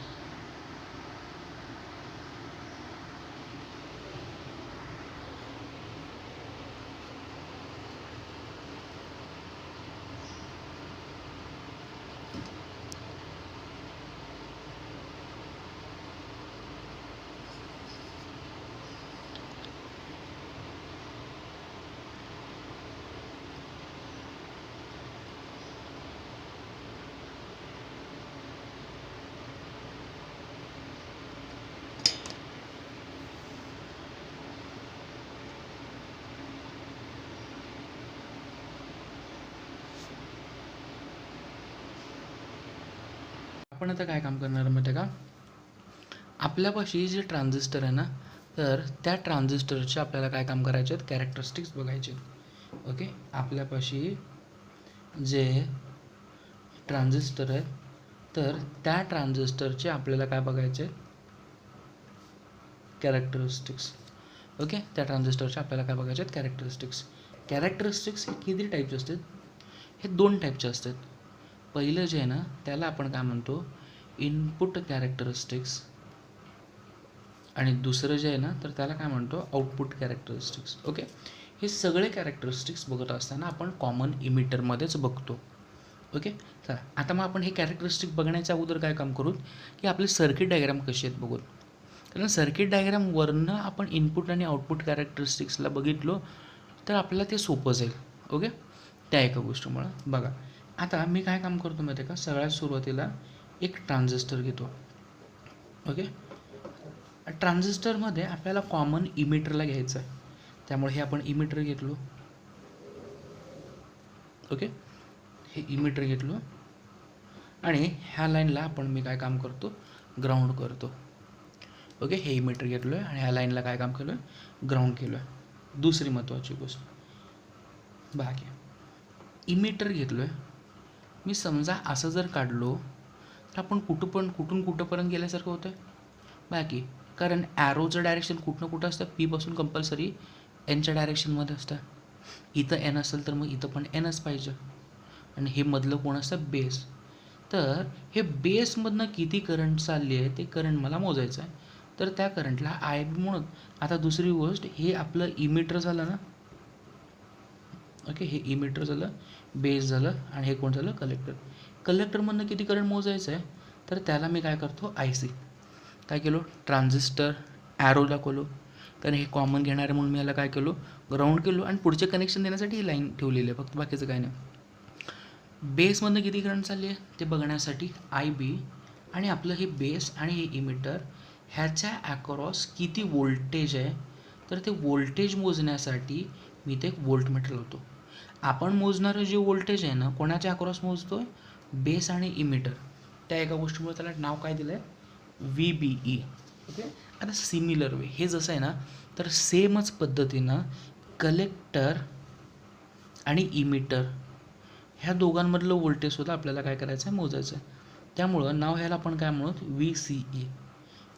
आपण आता काय काम करणार माहिती आहे का, आपल्यापाशी जे ट्रान्झिस्टर आहे ना, तर त्या ट्रान्झिस्टरचे आपल्याला काय काम करायचे आहेत, कॅरेक्टरिस्टिक्स बघायचे. ओके. आपल्यापाशी जे ट्रान्झिस्टर आहे तर त्या ट्रान्झिस्टरचे आपल्याला काय बघायचे आहेत, कॅरेक्टरिस्टिक्स. ओके. त्या ट्रान्झिस्टरचे आपल्याला काय बघायचे आहेत, कॅरेक्टरिस्टिक्स. कॅरेक्टरिस्टिक्स हे किती टाईपचे असतात, हे 2 टाईपचे असतात. पहिलं जे आहे ना, त्याला आपण काय म्हणतो, इनपुट कॅरेक्टरिस्टिक्स. आणि दुसरं जे आहे ना, तर त्याला काय म्हणतो, आउटपुट कॅरेक्टरिस्टिक्स. ओके. हे सगळे कॅरेक्टरिस्टिक्स बघत असताना आपण कॉमन इमिटरमध्येच बघतो. ओके. चला, आता मग आपण हे कॅरेक्टरिस्टिक बघण्याच्या अगोदर काय काम करू, की आपले सर्किट डायग्राम कसे आहेत बघून. कारण सर्किट डायग्रामवरनं आपण इनपुट आणि आउटपुट कॅरेक्टरिस्टिक्सला बघितलो तर आपल्याला ते सोपं जाईल. ओके. त्या एका गोष्टीमुळं बघा, आता मी काय काम करतो माहिती आहे का, सगळ्यात सुरुवातीला एक ट्रान्झिस्टर घेतो. ओके. ट्रान्झिस्टरमध्ये आपल्याला कॉमन इमिटरला घ्यायचं आहे, त्यामुळे हे आपण इमिटर घेतलो. ओके. हे इमिटर घेतलो आणि ह्या लाईनला मी काय काम करतो, ग्राउंड करतो. ओके. हे इमिटर घेतलो आहे आणि ह्या लाईनला काय काम केलं आहे, ग्राउंड केलं आहे. दुसरी महत्त्वाची गोष्ट बाकी इमिटर घेतलो आहे मी, समजा असं जर काढलो तर आपण कुठून कुठंपर्यंत गेल्यासारखं होतं बाकी, कारण ॲरोचं डायरेक्शन कुठं ना कुठं असतं, पीपासून कंपल्सरी एनच्या डायरेक्शनमध्ये असतं. इथं एन असेल तर मग इथं पण एनच पाहिजे, आणि हे मधलं कोण असतं बेस. तर हे बेसमधनं किती करंट चालली आहे ते करंट मला मोजायचं आहे, तर त्या करंटला आय बी म्हणून. आता दुसरी गोष्ट, हे आपलं इमिटर झालं ना, ओके, हे इमिटर झालं, बेस झालं, आणि हे कोण झालं कलेक्टर. कलेक्टरमधनं किती करंट मोजायचं आहे, तर त्याला मी काय करतो आय सी काय केलो, ट्रान्झिस्टर ॲरो दाखवलो, कारण हे कॉमन घेणार आहे म्हणून मी याला काय केलो ग्राउंड केलो, आणि पुढचे कनेक्शन देण्यासाठी ही लाईन ठेवलेली आहे, फक्त बाकीचं काय नाही. बेसमधनं किती करंट चालली आहे ते बघण्यासाठी आय बी, आणि आपलं हे बेस आणि हे इमिटर ह्याच्या ॲक्रॉस किती व्होल्टेज आहे, तर ते व्होल्टेज मोजण्यासाठी मी ते एक व्होल्टमीटर लावतो. आपण मोजणारं जे व्होल्टेज आहे ना, कोणाच्या ॲक्रॉस मोजतो आहे, बेस आणि इमिटर. त्या एका गोष्टीमुळे त्याला नाव काय दिलं आहे, VBE. ओके, आता सिमिलर वे हे जसं आहे ना, तर सेमच पद्धतीनं कलेक्टर आणि इमिटर ह्या दोघांमधलं व्होल्टेजसुद्धा आपल्याला काय करायचं आहे, मोजायचं आहे. त्यामुळं नाव ह्याला आपण काय म्हणूत, VCE.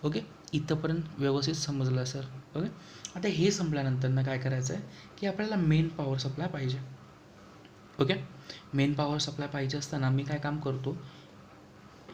ओके, इथंपर्यंत व्यवस्थित समजलं सर. ओके, आता हे संपल्यानंतर ना काय करायचं आहे की आपल्याला मेन पॉवर सप्लाय पाहिजे. ओके, मेन पॉवर सप्लाय पाहिजे असताना मी काय काम करतो,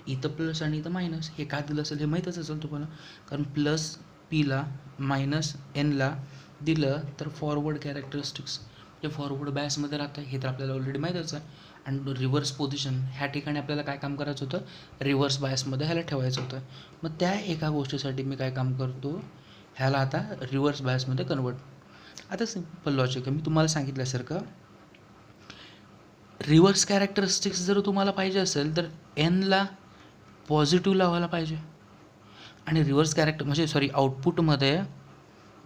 इथं प्लस आणि इथं मायनस. हे का दिलं असेल हे माहीतच असेल तुम्हाला, कारण प्लस पीला मायनस एनला दिलं तर फॉरवर्ड कॅरेक्टरिस्टिक्स जे फॉरवर्ड बॅसमध्ये राहतं हे तर आपल्याला ऑलरेडी माहीतच आहे. आणि रिव्हर्स पोझिशन ह्या ठिकाणी आपल्याला काय काम करायचं होतं, रिव्हर्स बायसमध्ये ह्याला ठेवायचं होतं. मग त्या एका गोष्टीसाठी मी काय काम करतो, ह्याला आता रिव्हर्स बायसमध्ये कन्वर्ट. आता सिम्पल लॉजिक आहे, मी तुम्हाला सांगितल्यासारखं रिव्हर्स कॅरेक्टरिस्टिक्स जर तुम्हाला पाहिजे असेल तर एनला पॉझिटिव्ह लावायला पाहिजे, आणि रिव्हर्स कॅरेक्टर म्हणजे आउटपुटमध्ये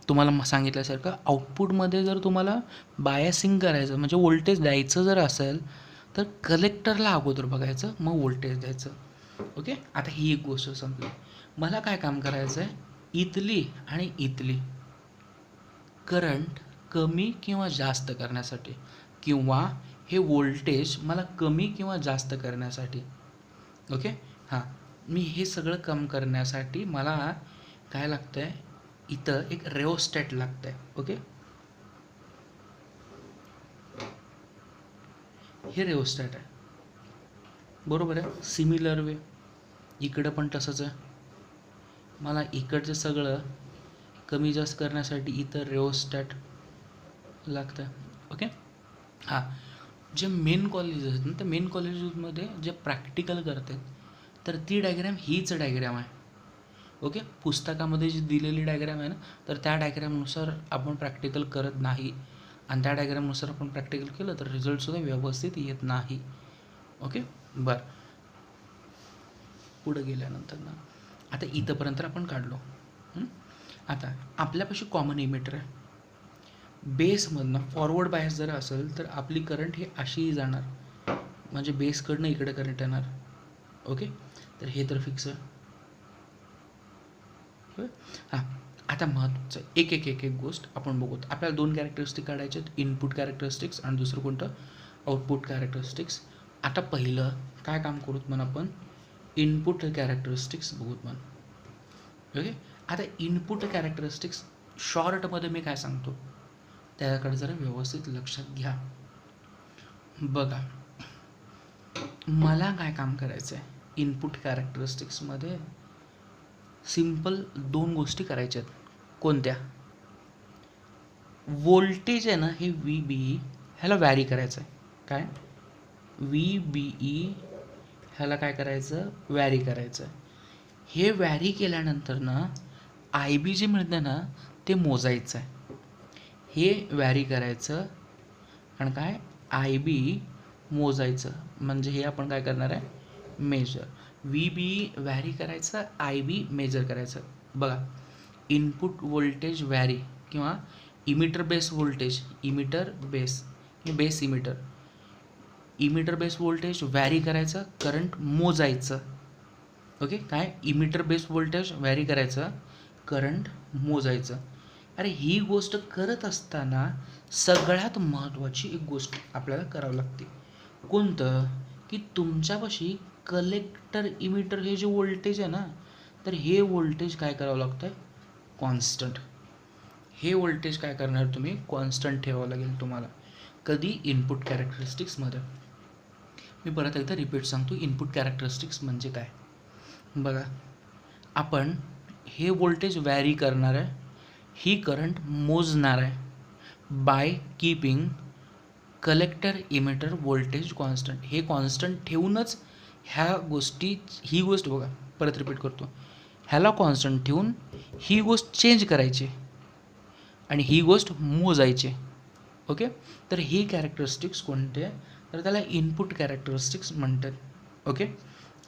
तुम्हाला सांगितल्यासारखं आउटपुटमध्ये जर तुम्हाला बायसिंग करायचं म्हणजे व्होल्टेज द्यायचं जर असेल तर कलेक्टरला अगोदर बघायचं, मग व्होल्टेज द्यायचं. ओके, आता ही एक गोष्ट संपली. मला काय काम करायचं आहे, इथली आणि इथली करंट कमी किंवा जास्त करण्यासाठी, किंवा हे व्होल्टेज मला कमी किंवा जास्त करण्यासाठी. ओके, हां, मी हे सगळं कम करण्यासाठी मला काय लागतं आहे, इथं एक रेओस्टॅट लागतं आहे. ओके, हे रेओस्टॅट आहे, बरोबर आहे. सिमिलर वे इकडं पण तसंच आहे, मला इकडचं सगळं कमी जास्त करण्यासाठी इथं रेओस्टॅट लागतं आहे. ओके, हां, जे मेन कॉलेजेस आहेत ना, त्या मेन कॉलेजेसमध्ये जे प्रॅक्टिकल करतात तर ती डायग्रॅम हीच डायग्रॅम आहे. ओके, पुस्तकामध्ये जी दिलेली डायग्रॅम आहे ना, तर त्या डायग्रॅमनुसार आपण प्रॅक्टिकल करत नाही, आणि त्या डायग्रॅमनुसार आपण प्रॅक्टिकल केलं तर रिझल्टसुद्धा व्यवस्थित येत नाही. ओके, बरं, पुढं गेल्यानंतर ना आता इथंपर्यंत आपण काढलो. आता आपल्यापाशी कॉमन इमिटर आहे, बेसमधनं फॉरवर्ड बायस जर असेल तर आपली करंट ही अशीही जाणार, म्हणजे बेसकडनं इकडे करंट येणार. ओके, तर हे तर फिक्स आहे. हां, आता महत्त्वाचं एक एक एक एक गोष्ट आपण बघूत. आपल्याला दोन कॅरेक्टरिस्टिक काढायचे आहेत, इनपुट कॅरेक्टरिस्टिक्स आणि दुसरं कोणतं, आउटपुट कॅरेक्टरिस्टिक्स. आता पहिलं काय काम करूत म्हणून आपण इनपुट कॅरेक्टरिस्टिक्स बघूत म्हणून. ओके, आता इनपुट कॅरेक्टरिस्टिक्स शॉर्टमध्ये मी काय सांगतो त्याकडे जरा व्यवस्थित लक्षात घ्या. बघा, मला काय काम करायचं आहे इनपुट कॅरेक्टरिस्टिक्समध्ये, सिम्पल दोन गोष्टी करायच्या आहेत. कोणत्या, व्होल्टेज आहे ना हे VBE ह्याला वॅरी करायचं आहे. काय VBE ह्याला काय करायचं, वॅरी करायचं आहे. हे वॅरी केल्यानंतर ना IB जे मिळतं ना ते मोजायचं आहे. हे वॅरी करायचं आणि काय IB मोजायचं, म्हणजे हे आपण काय करणार आहे, मेजर. VBE वॅरी करायचं, IB मेजर करायचं. बघा, इनपुट व्होल्टेज वॅरी किंवा emitter base voltage, emitter base base emitter base voltage very करायचं, करंट मोजायचं. ओके, काय इमिटर बेस व्होल्टेज वॅरी करायचं, करंट मोजायचं. अरे ही गोष्ट करत असताना सगळ्यात महत्त्वाची एक गोष्ट आपल्याला करावं लागते. कोणतं? की तुमच्यापाशी कलेक्टर इमिटर हे जे व्होल्टेज आहे ना, तर हे व्होल्टेज काय करावं लागतं आहे? कॉन्स्टंट. हे व्होल्टेज काय करणार तुम्ही? कॉन्स्टंट ठेवावं लागेल तुम्हाला. कधी? इनपुट कॅरेक्टरिस्टिक्समध्ये. मी परत एकदा रिपीट सांगतो, इनपुट कॅरेक्टरिस्टिक्स म्हणजे काय. बघा, आपण हे व्होल्टेज व्हॅरी करणार आहे, ही करंट मोजणार आहे by keeping collector emitter voltage constant. हे कॉन्स्टंट ठेवूनच ह्या गोष्टी, ही गोष्ट बघा परत रिपीट करतो, ह्याला कॉन्स्टंट ठेवून ही गोष्ट चेंज करायची आणि ही गोष्ट मोजायची. ओके, तर ही कॅरेक्टरिस्टिक्स कोणते? तर त्याला इनपुट कॅरेक्टरिस्टिक्स म्हणतात. ओके,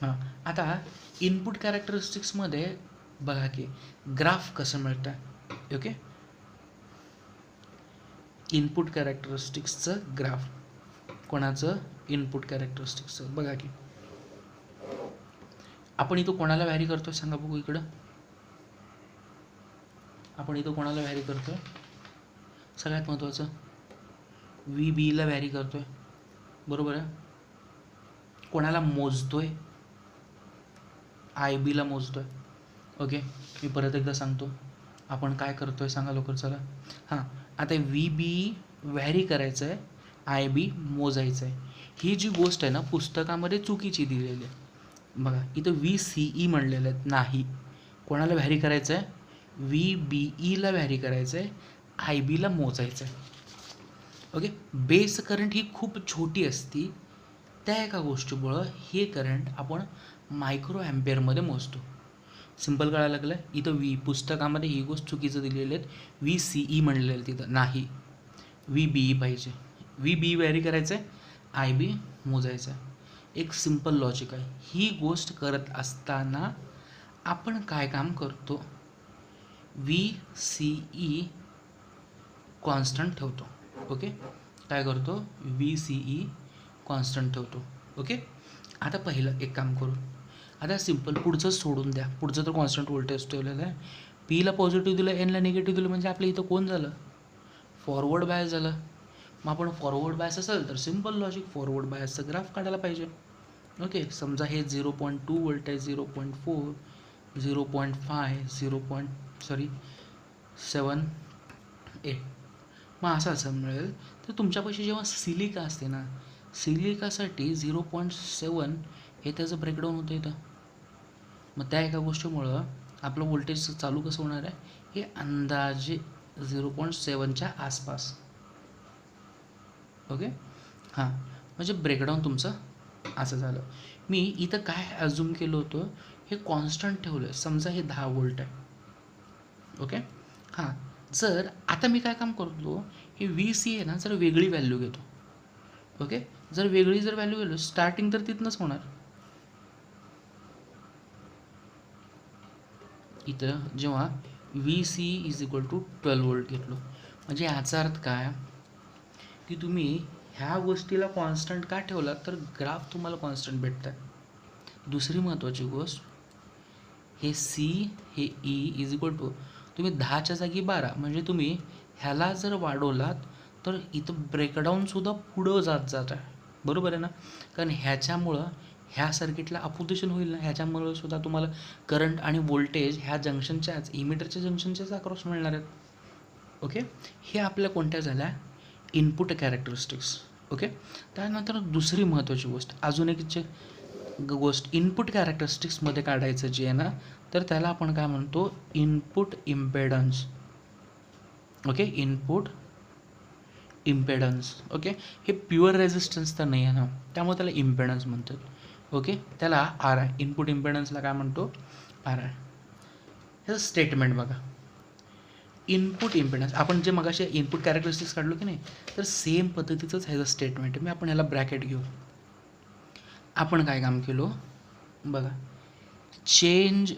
हां, आता इनपुट कॅरेक्टरिस्टिक्समध्ये बघा की ग्राफ कसं मिळतं. ओके, इनपुट कॅरेक्टरिस्टिक्सचं ग्राफ. कोणाचं? इनपुट कॅरेक्टरिस्टिक्सचं. बघा की आपण इथं कोणाला व्हॅरी करतोय सांगा बघू इकडं. आपण इथं कोणाला व्हॅरी करतोय? सगळ्यात महत्त्वाचं व्ही बीला व्हॅरी करतोय, बरोबर आहे. कोणाला मोजतोय? आय बीला मोजतोय. ओके, मी परत एकदा सांगतो आपण काय करतोय सांगा लवकर चला. हां, आता व्ही बी व्हॅरी करायचं आहे, आय बी मोजायचं आहे. ही जी गोष्ट आहे ना पुस्तकामध्ये चुकीची दिलेली आहे. बघा इथं व्ही सी ई म्हणलेलं आहे, नाही. कोणाला व्हॅरी करायचं आहे? व्ही बी ईला व्हॅरी करायचं आहे, आय बीला मोजायचं आहे. ओके, बेस करंट ही खूप छोटी असती, त्या एका गोष्टीमुळं हे करंट आपण मायक्रो ॲम्पेअरमध्ये मोजतो. सिम्पल कळायला लागलं. इथं पुस्तकामध्ये ही गोष्ट चुकीचं दिलेली आहेत, व्ही सी ई म्हणलेलं आहे, तिथं नाही, व्ही बी ई पाहिजे. व्ही बी व्हॅरी करायचं आहे, आय बी मोजायचं आहे. एक सिम्पल लॉजिक आहे. ही गोष्ट करत असताना आपण काय काम करतो? व्ही सी ई कॉन्स्टंट ठेवतो. ओके, काय करतो? व्ही सी ई कॉन्स्टंट ठेवतो. ओके, आता पहिलं एक काम करू. आता सिम्पल पुढचं सोडून द्या, पुढचं तर कॉन्स्टंट व्होल्टेज ठेवलेलं आहे. पीला पॉझिटिव्ह दिलं, एनला निगेटिव्ह दिलं, म्हणजे आपल्या इथं कोण झालं? फॉरवर्ड बायस झालं. मग आपण फॉरवर्ड बायस असेल तर सिम्पल लॉजिक, फॉरवर्ड बायसचं ग्राफ काढायला पाहिजे. ओके, समजा हे 0.2 वोल्ट आहे, 0.4, 0.5, 7.8. मग असं मिळेल. तर तुमच्यापाशी जेव्हा सिलिका असते ना, सिलिकासाठी 0.7 हे त्याचं ब्रेकडाऊन होतं इथं. मग त्या एका गोष्टीमुळं आपलं व्होल्टेज चालू कसं होणार आहे? हे अंदाजे 0.7च्या आसपास. ओके, हां, म्हणजे ब्रेकडाऊन तुमचं असं झालं. मी इथं काय अज्युम केलं होतं? हे कॉन्स्टंट ठेवलं आहे, समजा हे 10 व्होल्ट आहे. ओके, हां, जर आता मी काय काम करतो, हे व्ही सी आहे ना, जर वेगळी व्हॅल्यू घेतो. ओके, जर वेगळी व्हॅल्यू गेलो, स्टार्टिंग तर तिथनंच होणार. इथं जेव्हा V C is equal to 12 volt घेतलो, म्हणजे याचा अर्थ काय की तुम्ही ह्या गोष्टीला कॉन्स्टंट का ठेवला, तर ग्राफ तुम्हाला कॉन्स्टंट भेटत आहे. दुसरी महत्त्वाची गोष्ट, हे सी हे ई इज इक्वल टू तुम्ही 10च्या जागी 12, म्हणजे तुम्ही ह्याला जर वाढवलात तर इथं ब्रेकडाऊनसुद्धा पुढं जात आहे, बरोबर आहे ना. कारण ह्याच्यामुळं ह्या सर्किटला अपोजिशन होईल ना, ह्याच्यामुळं सुद्धा तुम्हाला करंट आणि व्होल्टेज ह्या जंक्शनच्याच, इमिटरच्या जंक्शनच्याच अक्रॉस मिळणार आहेत. ओके, हे आपल्या कोणत्या झाल्या? Input characteristics. ओके, त्यानंतर दुसरी महत्त्वाची गोष्ट, अजून एक गोष्ट इनपुट कॅरेक्टरिस्टिक्समध्ये काढायचं जे आहे ना, तर त्याला आपण काय म्हणतो? Input impedance. Okay, input impedance. Okay, हे प्युअर रेझिस्टन्स तर नाही आहे ना, त्यामुळे त्याला इम्पेडन्स म्हणतात. ओके, त्याला आर आहे. इनपुट इम्पेडन्सला काय म्हणतो? आर आहे. ह्याचं स्टेटमेंट बघा. इनपुट इम्पेडन्स आपण जे मगाशी इनपुट कॅरेक्टरिस्टिक्स काढलो की नाही, तर सेम पद्धतीचंच ह्याचं स्टेटमेंट आहे. मी आपण ह्याला ब्रॅकेट घेऊ. आपण काय काम केलो बघा, change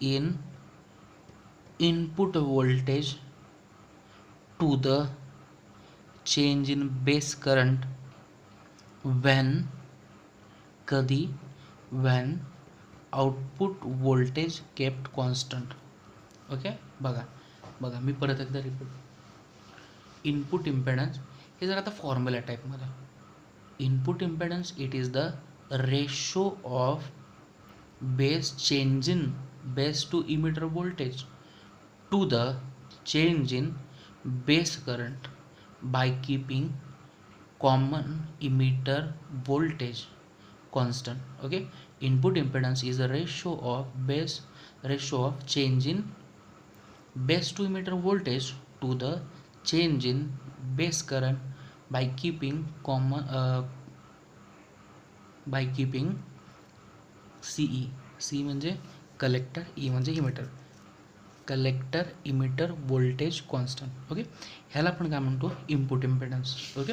in input voltage to the change in base current when, कधी? When output voltage kept constant. Okay, बघा बघा मी परत एकदा रिपीट, इनपुट इम्पेडन्स हे जर आता फॉर्म्युला टाईपमध्ये, input impedance it is the ratio of base change in base to emitter voltage to the change in base current by keeping common emitter voltage constant. Okay, input impedance is a ratio of change in base to emitter voltage to the change in base current by keeping CE. C म्हणजे collector, E म्हणजे emitter, collector emitter voltage constant. Okay, ह्याला आपण काय म्हणतो, input impedance. Okay,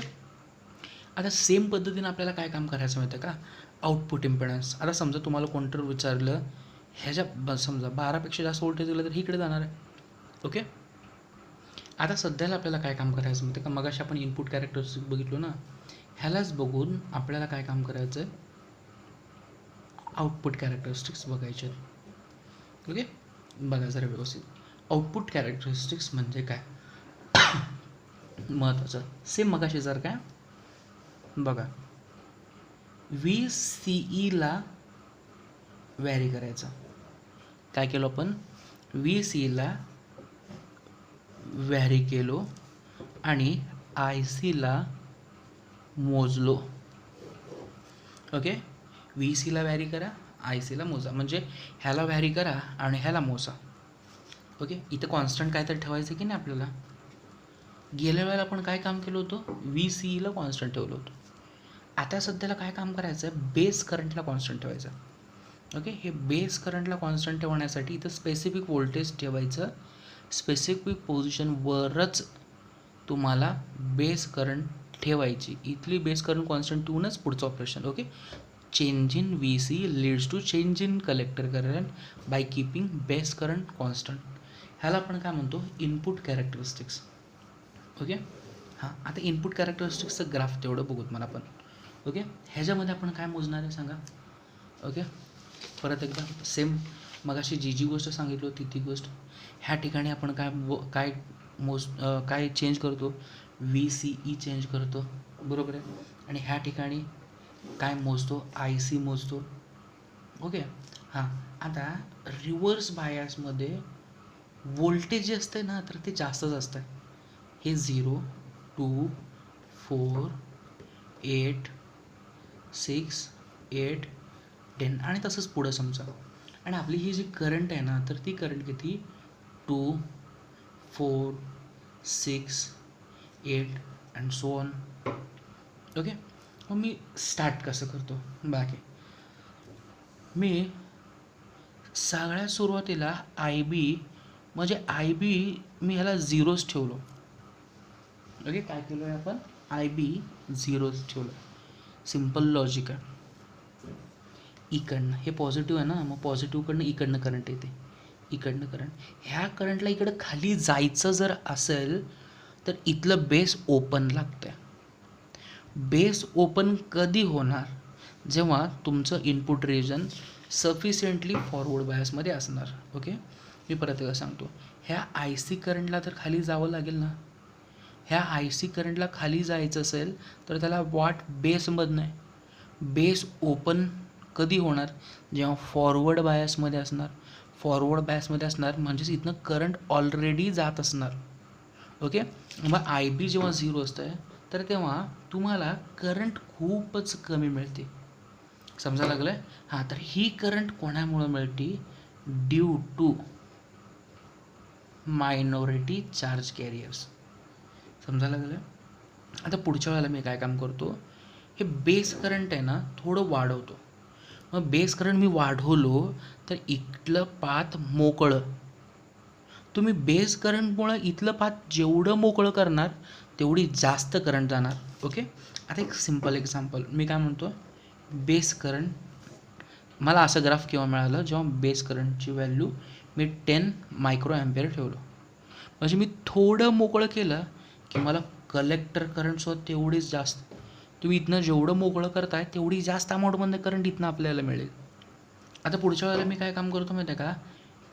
आता same पद्धतीने आपल्याला काय काम करायचं माहिती आहे का, आउटपुट इम्पेडन्स. आता समजा तुम्हाला कोणतर विचारलं ह्याच्या समजा 12पेक्षा जास्त वोल्टेज दिलं तर इकडे जाणार आहे. ओके, आता सध्याला आपल्याला काय काम करायचं माहिती आहे का, मगाशी आपण इनपुट कॅरेक्टरिस्टिक बघितलो ना, ह्यालाच बघून आपल्याला काय काम करायचं आहे, आउटपुट कॅरेक्टरिस्टिक्स बघायचे. ओके, बघा जरा व्यवस्थित, आउटपुट कॅरेक्टरिस्टिक्स म्हणजे काय महत्त्वाचं. सेम मगाशी जर काय बघा, VCEला व्हॅरी करायचं. काय केलं आपण, VCEला व्हॅरी केलो आणि ICला मोजलो. ओके, VCला व्हॅरी करा, ICला मोजा, म्हणजे ह्याला व्हॅरी करा आणि ह्याला मोजा. ओके, इथं कॉन्स्टंट काय तर ठेवायचं की नाही आपल्याला. गेल्या वेळेला आपण काय काम केलं होतं, VCEला कॉन्स्टंट ठेवलं होतं. आता सध्याला काय काम करायचं आहे, बेस करंटला कॉन्स्टंट ठेवायचं. ओके, हे बेस करंटला कॉन्स्टंट ठेवण्यासाठी इथं स्पेसिफिक व्होल्टेज ठेवायचं, स्पेसिफिक पोझिशनवरच तुम्हाला बेस करंट ठेवायची. इथली बेस करंट कॉन्स्टंट ठेवूनच पुढचं ऑपरेशन. Okay, change in VC leads to change in collector current by keeping base current constant. ह्याला आपण काय म्हणतो, इनपुट कॅरेक्टरिस्टिक्स. ओके, हां, आता इनपुट कॅरेक्टरिस्टिक्सचं ग्राफ तेवढं बघूत मला आपण. ओके, ह्याच्यामध्ये आपण काय मोजणार आहे सांगा. ओके, परत एकदा सेम मगाशी जी गोष्ट सांगितली होती ती गोष्ट ह्या ठिकाणी आपण काय चेंज करतो, VCE चेंज करतो, बरोबर आहे. आणि ह्या ठिकाणी काय मोजतो, IC मोजतो. ओके, हां, आता रिव्हर्स बायसमध्ये व्होल्टेज जे असतं ना तर ते जास्तच असतं. हे 0, 2, 4, 8, 6, 8, 10 आणि तसंच पुढं समजा. आणि आपली ही जी करंट आहे ना तर ती करंट किती, 2, 4, 6, 8 अँड सो ऑन. ओके, मग मी स्टार्ट कसं करतो, बाकी मी सगळ्यात सुरुवातीला IB मी ह्याला 0च ठेवलो. ओके, काय केलं आहे आपण, IB 0च ठेवलं. सिम्पल लॉजिक आहे. इकडनं हे पॉझिटिव्ह आहे ना, मग पॉझिटिव्हकडनं इकडनं करंट येते, इकडनं करंट, ह्या करंटला इकडं खाली जायचं जर असेल तर इथलं बेस ओपन लागतं आहे. बेस ओपन कधी होणार, जेव्हा तुमचं इनपुट रिजन सफिशियंटली फॉरवर्ड बायसमध्ये असणार. ओके, मी परत एकदा सांगतो, ह्या IC करंटला तर खाली जावं लागेल ना. ह्या IC करंटला खाली जायचं असेल तर त्याला वाट बेसमधनं आहे. बेस ओपन कधी होणार, जेव्हा फॉरवर्ड बायसमध्ये असणार. फॉरवर्ड बायसमध्ये असणार म्हणजेच इथनं करंट ऑलरेडी जात असणार. ओके, मग IB जेव्हा 0 असतं तर तेव्हा तुम्हाला करंट खूपच कमी मिळते. समजा लागलं आहे. हां, तर ही करंट कोणामुळं मिळते, due to minority charge carriers. समजायला लागलं. आता पुढच्या वेळेला मी काय काम करतो, हे बेस करंट आहे ना थोडं वाढवतो. मग बेस करंट मी वाढवलो तर इथलं पाथ मोकळं, तुम्ही बेस करंटमुळं इथलं पाथ जेवढं मोकळं करणार तेवढी जास्त करंट जाणार. ओके, आता एक सिम्पल एक्झाम्पल मी काय म्हणतो, बेस करंट मला असं ग्राफ केव्हा मिळालं, जेव्हा बेस करंटची व्हॅल्यू मी 10 मायक्रो ॲम्पियर ठेवलं. म्हणजे मी थोडं मोकळं केलं की मला कलेक्टर करंटसुद्धा तेवढीच जास्त, तुम्ही इथनं जेवढं मोकळं करताय तेवढी जास्त अमाऊंटमध्ये करंट इथनं आपल्याला मिळेल. आता पुढच्या वेळेला मी काय काम करतो माहिती आहे का,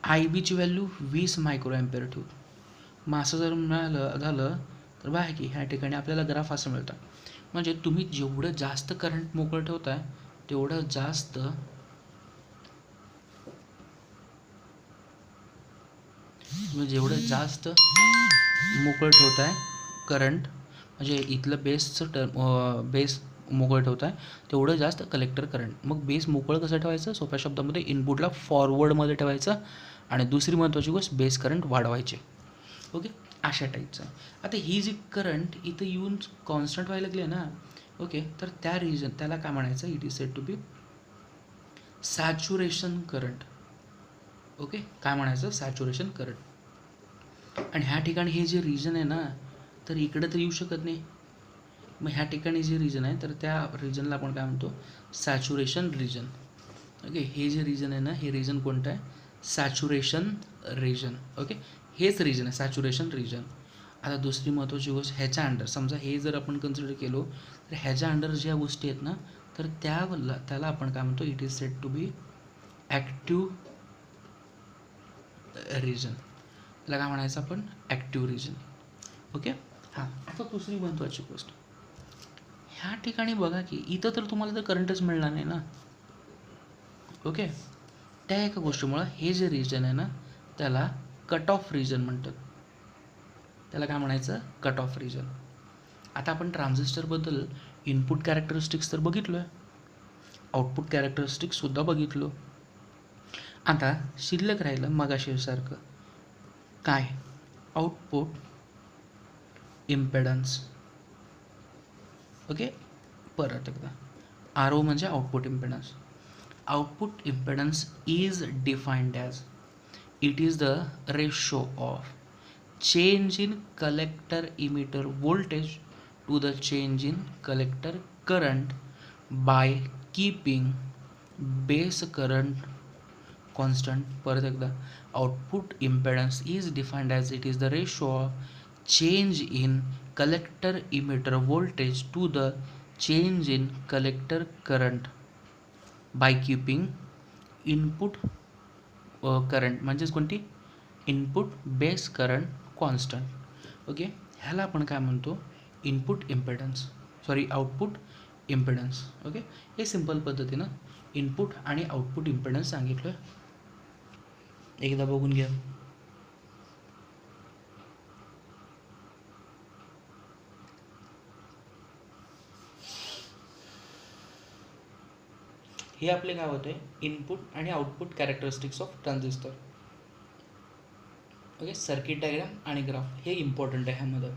IBची व्हॅल्यू 20 मायक्रो ॲम्पियर ठेवतो. मग असं जर मिळालं झालं तर बघा की ह्या ठिकाणी आपल्याला ग्राफ असं मिळतं. म्हणजे तुम्ही जेवढं जास्त करंट मोकळं ठेवताय तेवढं जास्त जेवढं जास्त मोकळं ठेवताय करंट, म्हणजे इथलं बेसचं बेस मोकळं ठेवताय तेवढं जास्त कलेक्टर करंट. मग बेस मोकळं कसं ठेवायचं? सोप्या शब्दामध्ये इनपुटला फॉरवर्डमध्ये ठेवायचं आणि दुसरी महत्त्वाची गोष्ट बेस करंट वाढवायचे. ओके, अशा टाईपचं. आता ही जी करंट इथं येऊन कॉन्स्टंट व्हायला लागली आहे ना, ओके, तर त्या रिजन त्याला काय म्हणायचं? It is said to be saturation current. Okay, काय म्हणायचं? Saturation current. आणि ह्या ठिकाणी हे जे रिजन आहे ना, तर इकडं तर येऊ शकत नाही. मग ह्या ठिकाणी जे रिजन आहे तर त्या रिजनला आपण काय म्हणतो? Saturation region. ओके, हे जे रिजन आहे ना, हे रिजन कोणतं आहे? Saturation region. ओके, हेच रिजन आहे सॅच्युरेशन रिजन. आता दुसरी महत्त्वाची गोष्ट, ह्याच्या अंडर समजा हे जर आपण कन्सिडर केलो तर ह्याच्या अंडर ज्या गोष्टी आहेत ना, तर त्याला आपण काय म्हणतो? It is said to be active region. त्याला काय म्हणायचं आपण? Active region. ओके, हां. आता दुसरी महत्त्वाची गोष्ट, ह्या ठिकाणी बघा की इथं तर तुम्हाला तर करंटच मिळणार नाही ना. ओके, त्या एका गोष्टीमुळं हे जे रिजन आहे ना, त्याला कट ऑफ रिजन म्हणतात. त्याला काय म्हणायचं? Cut off region. आता आपण ट्रान्झिस्टरबद्दल इनपुट कॅरेक्टरिस्टिक्स तर बघितलो आहे, आउटपुट कॅरेक्टरिस्टिक्ससुद्धा बघितलो. आता शिल्लक राहिलं मगाशीसारखं काय? Output impedance. ओके, परत एकदा आर ओ म्हणजे output impedance. Output impedance is defined as it is the ratio of change in collector emitter voltage to the change in collector current by keeping base current constant. परत एकदा, output impedance is defined as it is the ratio of change in collector emitter voltage to the change in collector current by keeping input current म्हणजेच कोणती? Input base current constant. Okay, ह्याला आपण काय म्हणतो? Input impedance, sorry output impedance. Okay, हे simple पद्धतीनं input आणि output impedance सांगितलं. एकदा बघून घ्या. हे आपले काय होते? इनपुट आणि output characteristics of transistor. Okay, circuit diagram आणि ग्राफ हे इम्पॉर्टंट आहे ह्यामध्ये.